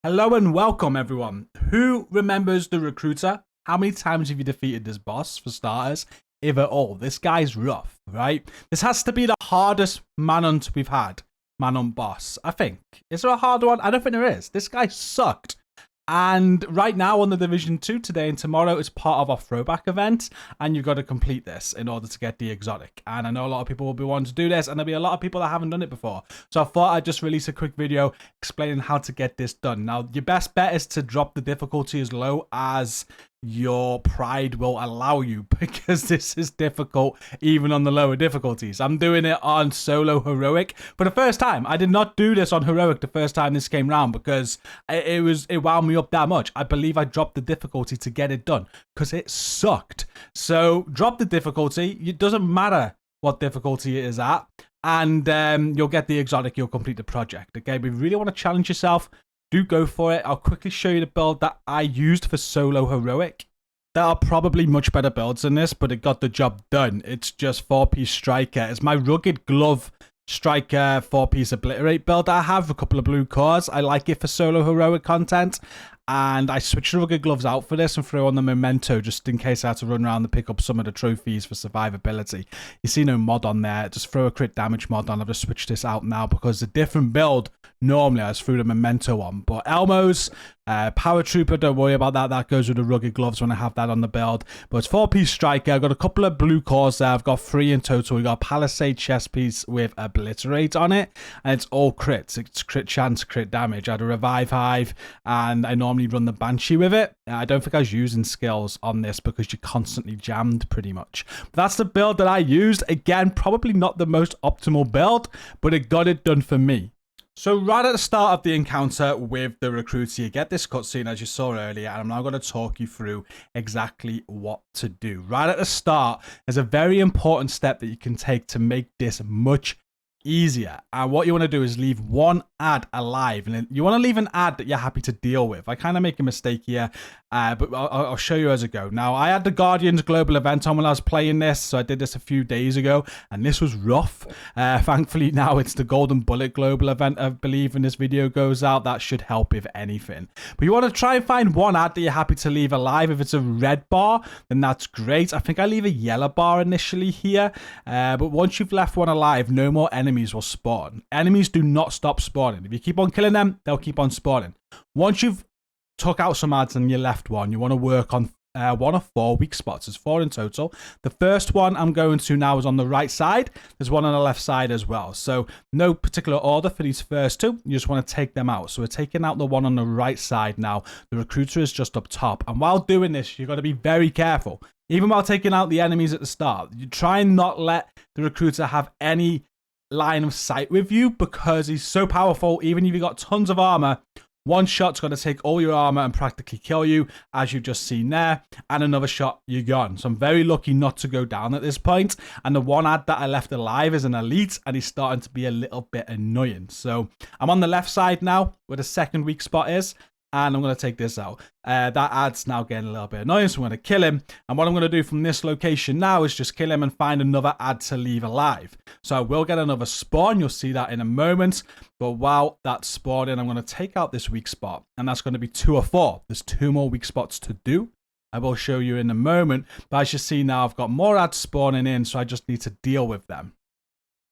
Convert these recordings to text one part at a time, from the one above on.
Hello and welcome, everyone. Who remembers the recruiter? How many times have you defeated this boss, for starters? If at all. This guy's rough, right? This has to be the hardest manhunt we've had. Manhunt boss, I think. Is there a hard one? I don't think there is. This guy sucked. And right now on the Division 2, today and tomorrow, is part of our throwback event. And you've got to complete this in order to get the exotic. And I know a lot of people will be wanting to do this. And there'll be a lot of people that haven't done it before. So I thought I'd just release a quick video explaining how to get this done. Now, your best bet is to drop the difficulty as low as your pride will allow you, because this is difficult even on the lower difficulties. I'm doing it on solo heroic for the first time. I did not do this on heroic the first time this came round because it wound me up that much. I believe I dropped the difficulty to get it done because it sucked. So drop the difficulty. It doesn't matter what difficulty it is at, and you'll get the exotic. You'll complete the project. Okay, but if you really want to challenge yourself, do go for it. I'll quickly show you the build that I used for solo heroic. There are probably much better builds than this, but it got the job done. It's just 4-piece striker. It's my rugged glove striker 4-piece obliterate build that I have. A couple of blue cores. I like it for solo heroic content. And I switched the rugged gloves out for this and threw on the memento just in case I had to run around and pick up some of the trophies for survivability. You see no mod on there. Just throw a crit damage mod on. I've just switched this out now because the different build normally I just threw the memento on. But Elmo's, paratrooper, don't worry about that. That goes with the rugged gloves when I have that on the build. But it's 4-piece striker. I've got a couple of blue cores there. I've got 3 in total. We've got a palisade chest piece with obliterate on it. And it's all crits. It's crit chance, crit damage. I had a revive hive and I normally run the banshee with it. I don't think I was using skills on this because you're constantly jammed pretty much. But that's the build that I used. Again, probably not the most optimal build, but it got it done for me. So right at the start of the encounter with the recruiter, you get this cutscene as you saw earlier, and I'm now going to talk you through exactly what to do. Right at the start, there's a very important step that you can take to make this much easier. And what you want to do is leave one ad alive, and you want to leave an ad that you're happy to deal with. I kind of make a mistake here, but I'll show you as I go. Now, I had the Guardians global event on when I was playing this, so I did this a few days ago, and this was rough. Thankfully, now it's the Golden Bullet global event, I believe, when this video goes out. That should help, if anything. But you want to try and find one ad that you're happy to leave alive. If it's a red bar, then that's great. I think I leave a yellow bar initially here, but once you've left one alive, no more enemies will spawn. Enemies do not stop spawning. If you keep on killing them, they'll keep on spawning. Once you've took out some ads and you left one, you want to work on 1 of 4 weak spots. There's 4 in total. The first one I'm going to now is on the right side. There's one on the left side as well. So no particular order for these first 2. You just want to take them out. So we're taking out the one on the right side now. The recruiter is just up top. And while doing this, you've got to be very careful. Even while taking out the enemies at the start, you try and not let the recruiter have any line of sight with you, because he's so powerful. Even if you've got tons of armor, one shot's going to take all your armor and practically kill you, as you've just seen there, and another shot, you're gone. So I'm very lucky not to go down at this point, and the one ad that I left alive is an elite, and he's starting to be a little bit annoying. So I'm on the left side now, where the second weak spot is, and I'm going to take this out. That ad's now getting a little bit annoying, so I'm going to kill him. And what I'm going to do from this location now is just kill him and find another ad to leave alive. So I will get another spawn. You'll see that in a moment. But while that's spawning, I'm going to take out this weak spot. And that's going to be 2 of 4. There's 2 more weak spots to do. I will show you in a moment. But as you see now, I've got more ads spawning in, so I just need to deal with them.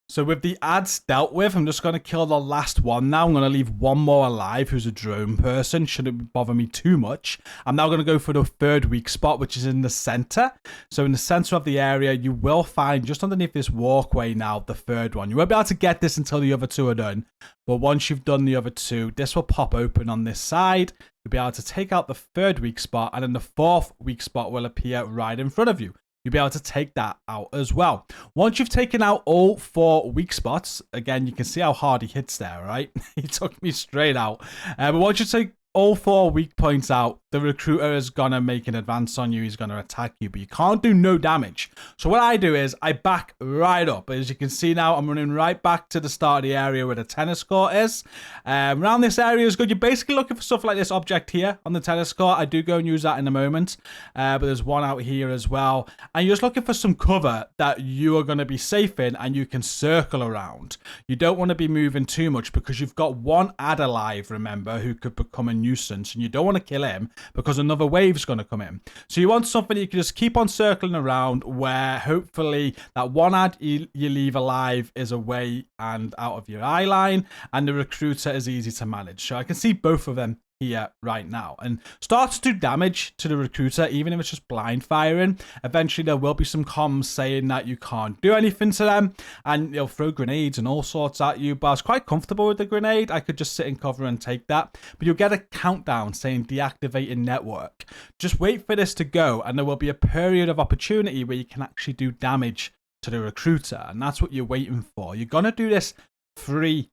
So with the ads dealt with, I'm just going to kill the last one now. I'm going to leave one more alive who's a drone person. Shouldn't bother me too much. I'm now going to go for the third weak spot, which is in the center. So in the center of the area, you will find just underneath this walkway now, the third one. You won't be able to get this until the other 2 are done. But once you've done the other 2, this will pop open on this side. You'll be able to take out the third weak spot, and then the 4th weak spot will appear right in front of you. You'll be able to take that out as well. Once you've taken out all 4 weak spots, again, you can see how hard he hits there, right? He took me straight out. But once you take all 4 weak points out, the recruiter is going to make an advance on you. He's going to attack you, but you can't do no damage. So what I do is I back right up. As you can see now, I'm running right back to the start of the area where the tennis court is. Around this area is good. You're basically looking for stuff like this object here on the tennis court. I do go and use that in a moment, but there's one out here as well. And you're just looking for some cover that you are going to be safe in and you can circle around. You don't want to be moving too much because you've got one ad alive, remember, who could become a nuisance, and you don't want to kill him because another wave's going to come in. So you want something you can just keep on circling around where hopefully that one ad you leave alive is away and out of your eye line, and the recruiter is easy to manage. So I can see both of them here right now and start to do damage to the recruiter, even if it's just blind firing. Eventually there will be some comms saying that you can't do anything to them, and they'll throw grenades and all sorts at you, but I was quite comfortable with the grenade. I could just sit in cover and take that, but you'll get a countdown saying deactivating network. Just wait for this to go and there will be a period of opportunity where you can actually do damage to the recruiter, and that's what you're waiting for. You're gonna do this 3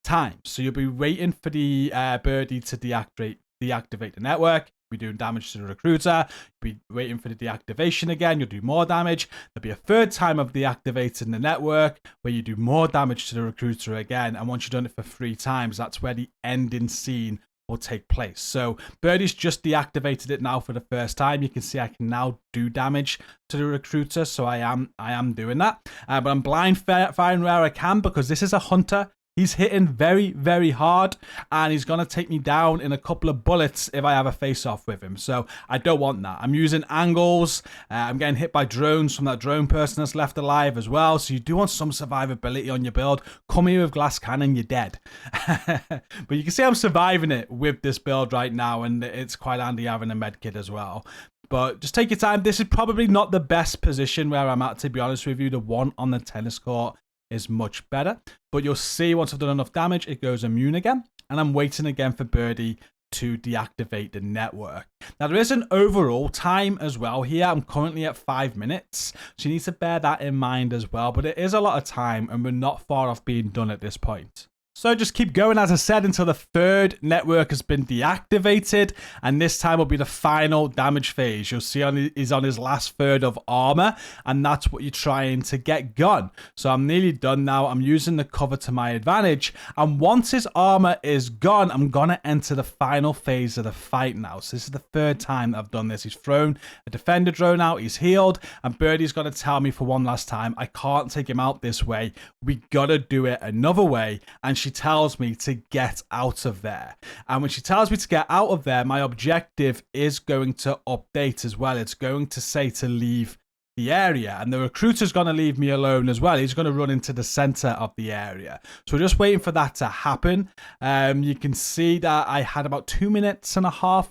times. So you'll be waiting for the birdie to deactivate the network. You'll be doing damage to the recruiter. You'll be waiting for the deactivation again. You'll do more damage. There'll be a 3rd time of deactivating the network where you do more damage to the recruiter again. And once you've done it for 3 times, that's where the ending scene will take place. So Birdie's just deactivated it now for the first time. You can see I can now do damage to the recruiter, so I am doing that. But I'm blind firing where I can because this is a hunter. He's hitting very, very hard, and he's going to take me down in a couple of bullets if I have a face-off with him. So I don't want that. I'm using angles. I'm getting hit by drones from that drone person that's left alive as well. So you do want some survivability on your build. Come here with glass cannon, you're dead. But you can see I'm surviving it with this build right now, and it's quite handy having a med kit as well. But just take your time. This is probably not the best position where I'm at, to be honest with you. The one on the tennis court is much better, but you'll see once I've done enough damage it goes immune again, and I'm waiting again for Birdie to deactivate the network. Now there is an overall time as well here. I'm currently at 5 minutes, so you need to bear that in mind as well, but it is a lot of time and we're not far off being done at this point. So just keep going, as I said, until the 3rd network has been deactivated, and this time will be the final damage phase. You'll see he's on his last 3rd of armor, and that's what you're trying to get gone. So I'm nearly done now. I'm using the cover to my advantage, and once his armor is gone, I'm gonna enter the final phase of the fight now. So this is the 3rd time that I've done this. He's thrown a defender drone out, he's healed, and Birdie's gonna tell me for one last time, I can't take him out this way. We gotta do it another way, and she tells me to get out of there. And when she tells me to get out of there, my objective is going to update as well. It's going to say to leave the area, and the recruiter's going to leave me alone as well. He's going to run into the center of the area. So we're just waiting for that to happen. You can see that I had about 2.5 minutes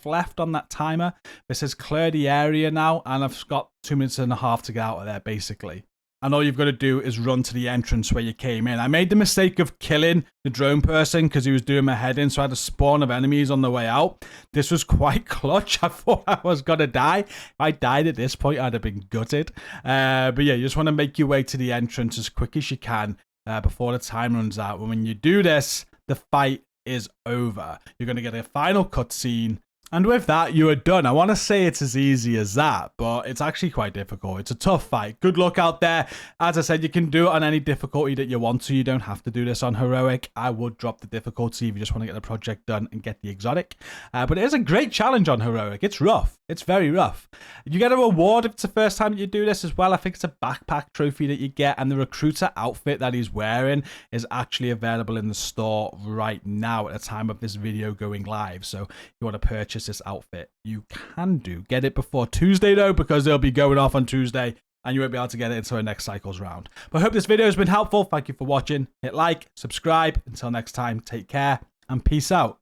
left on that timer. It says clear the area now, and I've got 2.5 minutes to get out of there basically. And all you've got to do is run to the entrance where you came in. I made the mistake of killing the drone person because he was doing my head in, so I had a spawn of enemies on the way out. This was quite clutch. I thought I was going to die. If I died at this point, I'd have been gutted. But yeah, you just want to make your way to the entrance as quick as you can before the time runs out. And when you do this, the fight is over. You're going to get a final cutscene. And with that, you are done. I want to say it's as easy as that, but it's actually quite difficult. It's a tough fight. Good luck out there. As I said, you can do it on any difficulty that you want to. You don't have to do this on heroic. I would drop the difficulty if you just want to get the project done and get the exotic. But it is a great challenge on heroic. It's rough. It's very rough. You get a reward if it's the first time that you do this as well. I think it's a backpack trophy that you get, and the recruiter outfit that he's wearing is actually available in the store right now at the time of this video going live. So if you want to purchase this outfit, you can do. Get it before Tuesday though, because they'll be going off on Tuesday and you won't be able to get it until the next cycle's round. But I hope this video has been helpful. Thank you for watching. Hit like, subscribe. Until next time, take care and peace out.